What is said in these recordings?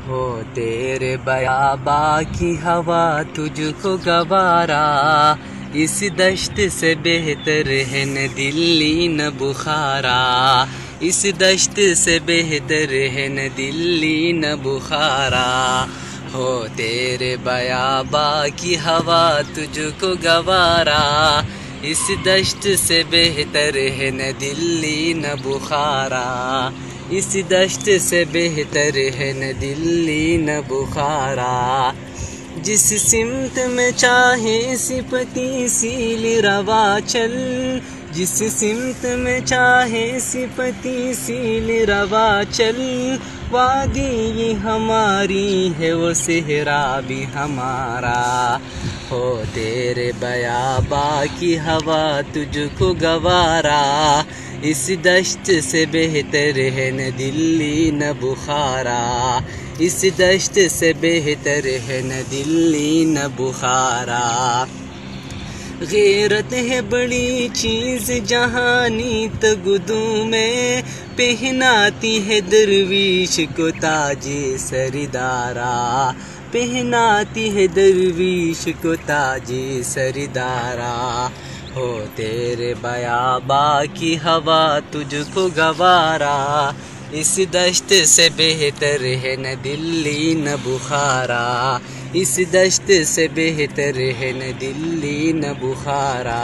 हो तेरे बयाबा की हवा तुझको गवारा, इस दश्त से बेहतर है न दिल्ली न बुखारा, इस दश्त से बेहतर है न दिल्ली न बुखारा। हो तेरे बयाबा की हवा तुझको गवारा, इस दश्त से बेहतर है न दिल्ली न बुखारा, इस दश्त से बेहतर है न दिल्ली न बुखारा। जिस सिमत में चाहे सिपती सील रवा चल, जिस सिमत में चाहे सिपती सील रवा चल, वादी ये हमारी है वो सेहरा भी हमारा। हो तेरे बयाबा की हवा तुझको गवारा, इस दश्त से बेहतर है न दिल्ली न बुखारा, इस दश्त से बेहतर है न दिल्ली न बुखारा। गैरत है बड़ी चीज़ जहानी तगुदू में, पहनाती है दरवीश को ताजे सरदारा, पहनाती है दरवीश को ताजे सरदारा। हो तेरे बयाबा की हवा तुझको गवारा, इस दश्त से बेहतर है न दिल्ली न बुखारा, इस दश्त से बेहतर है न दिल्ली न बुखारा।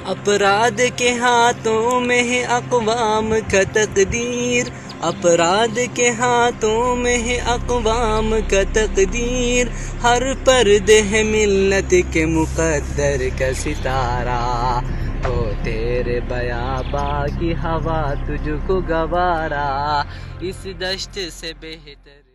अपराध के हाथों में है अक़वाम का तकदीर, अपराध के हाथों में है अक़वाम का तकदीर, हर पर्दे है मिल्लत के मुक़द्दर का सितारा। हो तेरे बयाबा की हवा तुझको गवारा, इस दश्त से बेहतर